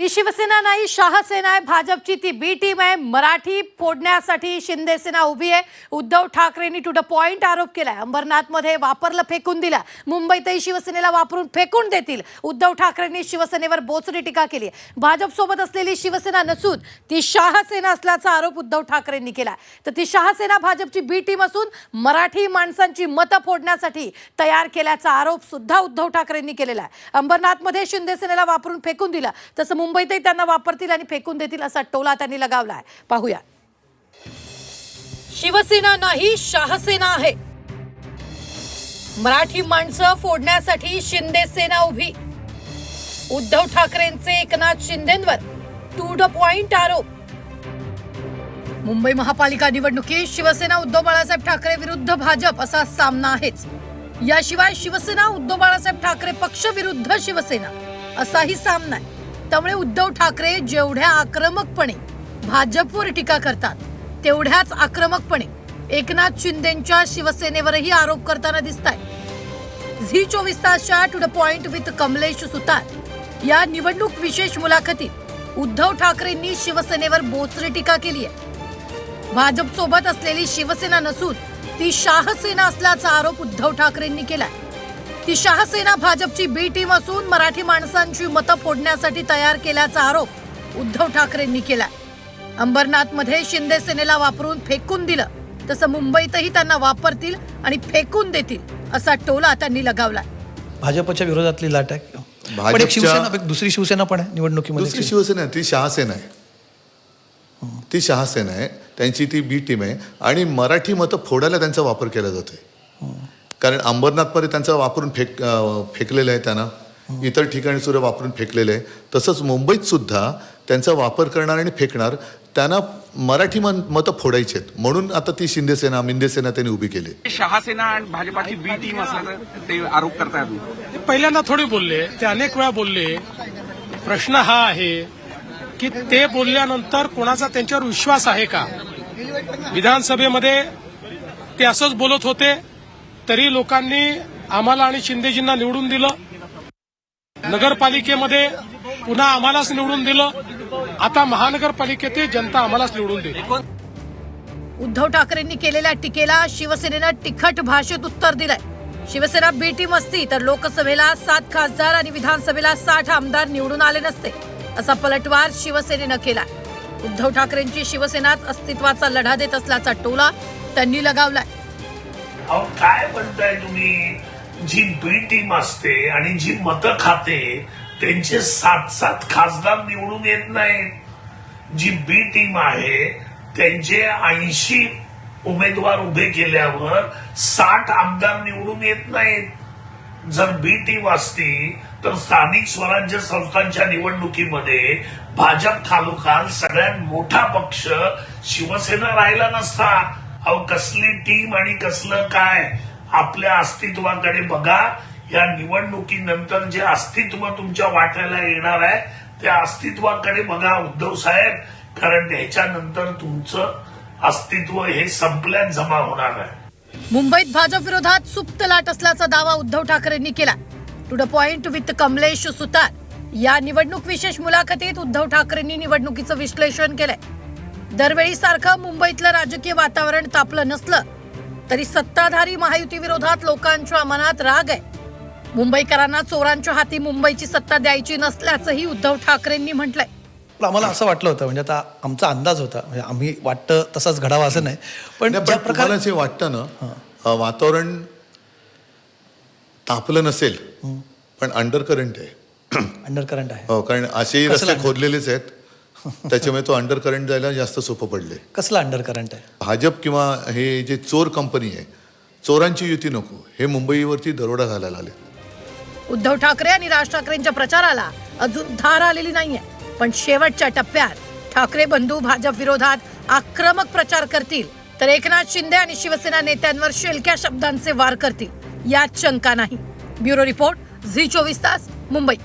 ही शिवसेना नाही, शहासेना आहे. भाजपची ती बी टीम आहे. मराठी फोडण्यासाठी शिंदे सेना उभी आहे. उद्धव ठाकरेंनी टू द पॉइंट आरोप केलाय. अंबरनाथमध्ये वापरलं, फेकून दिलं. मुंबईतही शिवसेनेला वापरून फेकून देतील. उद्धव ठाकरेंनी शिवसेनेवर बोचरी टीका केली. भाजप सोबत असलेली शिवसेना नसून ती शहासेना असल्याचा आरोप उद्धव ठाकरेंनी केला. तर ती शहासेना भाजपची बी टीम असून मराठी माणसांची मतं फोडण्यासाठी तयार केल्याचा आरोप सुद्धा उद्धव ठाकरेंनी केलेला आहे. अंबरनाथमध्ये शिंदे सेनेला वापरून फेकून दिलं, तसं मुंबईतही त्यांना वापरतील आणि फेकून देतील असा टोला त्यांनी लगावलाय. पाहूया. शिवसेना नाही, शहासेना आहे. मराठी माणसं फोडण्यासाठी शिंदे सेना उभी. उद्धव ठाकरेंचे एकनाथ शिंदेंवर टू द पॉइंट आरोप. मुंबई महापालिका निवडणुकीत शिवसेना उद्धव बाळासाहेब ठाकरे विरुद्ध भाजप असा सामना आहेच. याशिवाय शिवसेना उद्धव बाळासाहेब ठाकरे पक्ष विरुद्ध शिवसेना असाही सामना आहे. त्यामुळे उद्धव ठाकरे जेवढ्या आक्रमकपणे भाजपवर टीका करतात, तेवढ्याच आक्रमकपणे एकनाथ शिंदेंच्या शिवसेनेवरही आरोप करताना दिसतायत. झी 24 तासच्या to the point with Kamlesh Sutar या निवडणूक विशेष मुलाखतीत उद्धव ठाकरेंनी शिवसेनेवर बोचरी टीका केली आहे. भाजप सोबत असलेली शिवसेना नसून ती शहासेना असल्याचा आरोप उद्धव ठाकरेंनी केलाय. ती शहासेना भाजपची बी टीम असून मराठी माणसांची मतं फोडण्यासाठी तयार केल्याचा आरोप उद्धव ठाकरेंनी केलाय. अंबरनाथमध्ये शिंदे सेनेला वापरून फेकून दिलं, तसं मुंबईतही त्यांना वापरतील आणि फेकून देतील असा टोला त्यांनी लगावलाय. भाजपच्या विरोधातली लाट आहे. पण एक शिवसेना, दुसरी शिवसेना पण आहे निवडणुकीमध्ये. दुसरी शिवसेना ती शहासेना आहे. ती शहासेना आहे, त्यांची ती बी टीम आहे आणि मराठी मतं फोडायला त्यांचा वापर केला जातोय. कारण अंबरनाथमध्ये त्यांचा वापरून फेकलेलं आहे, त्यांना इतर ठिकाणी सुद्धा वापरून फेकलेलं आहे. तसंच मुंबईत सुद्धा त्यांचा वापर करणार आणि फेकणार, त्यांना मराठी मतं फोडायची आहेत. म्हणून आता ती शिंदे सेना, मिंदे सेना त्यांनी उभी केली. शहासेना आणि भाजपाची बी टीम असल्याचं ते आरोप करतायत. पहिल्यांदा थोडे बोलले, ते अनेक वेळा बोलले. प्रश्न हा आहे की ते बोलल्यानंतर कोणाचा त्यांच्यावर विश्वास आहे का? विधानसभेमध्ये ते असंच बोलत होते, तरी लोकांनी आम्हाला आणि शिंदेजींना निवडून दिलं. नगरपालिकेमध्ये पुन्हा आम्हालाच निवडून दिलं. आता महानगरपालिकेत जनता आम्हालाच निवडून देईल. उद्धव ठाकरेंनी केलेल्या टीकेला शिवसेनेनं तिखट भाषेत उत्तर दिलंय. शिवसेना बी टीम असती तर लोकसभेला 7 खासदार आणि विधानसभेला 60 आमदार निवडून आले नसते, असा पलटवार शिवसेनेनं केला. उद्धव ठाकरेंची शिवसेनाच अस्तित्वाचा लढा देत असल्याचा टोला त्यांनी लगावलाय. अहो काय म्हणताय तुम्ही? जी बी टीम असते आणि जी मतं खाते त्यांचे 7 खासदार निवडून येत नाहीत. जी बी टीम आहे त्यांचे 80 उमेदवार उभे केल्यावर 60 आमदार निवडून येत नाहीत. जर बी टीम असती तर स्थानिक स्वराज्य संस्थांच्या निवडणुकीमध्ये भाजप खालोखाल सगळ्यात मोठा पक्ष शिवसेना राहिला नसता. अहो कसली टीम आणि कसलं काय? आपल्या अस्तित्वाकडे बघा. या निवडणुकीनंतर जे अस्तित्व तुमच्या वाट्याला येणार आहे त्या अस्तित्वाकडे बघा उद्धव साहेब, कारण ह्याच्यानंतर तुमचं अस्तित्व हे संपल्यात जमा होणार आहे. मुंबईत भाजप विरोधात सुप्त लाट असल्याचा दावा उद्धव ठाकरेंनी केला. To the point with Kamlesh Sutar या निवडणूक विशेष मुलाखतीत उद्धव ठाकरेंनी निवडणुकीचं विश्लेषण केलंय. दरवेळी सारखं मुंबईतलं राजकीय वातावरण तापलं नसलं तरी सत्ताधारी महायुती विरोधात लोकांच्या मनात राग आहे. मुंबईकरांना चोरांच्या हाती मुंबईची सत्ता द्यायची नसल्याचंही उद्धव ठाकरेंनी म्हटलंय. आम्हाला असं वाटलं होतं, म्हणजे आता आमचा अंदाज होता, म्हणजे आम्ही वाटतं तसाच घडावा असं नाही. पण ज्या प्रकारे जे वाटतं ना, वातावरण तापलं नसेल पण अंडर करंट आहे. अंडर करंट आहे. हो, कारण असेही रस्ते खोदलेलेच आहेत, त्याच्यामुळे तो अंडर करंट जायला जास्त सोपं पडले. कसला अंडर करंट आहे? भाजप किंवा हे जे चोर कंपनी आहे, चोरांची युती नको, हे मुंबईवरती दरोडा घालायला आले. उद्धव ठाकरे आणि राज ठाकरेंच्या प्रचाराला अजून धार आलेली नाहीये, पण शेवटच्या टप्प्यात ठाकरे बंधू भाजप विरोधात आक्रमक प्रचार करतील तर एकनाथ शिंदे आणि शिवसेना नेत्यांवर शेलक्या शब्दांचे वार करतील यात शंका नाही. ब्युरो रिपोर्ट, झी 24 तास, मुंबई.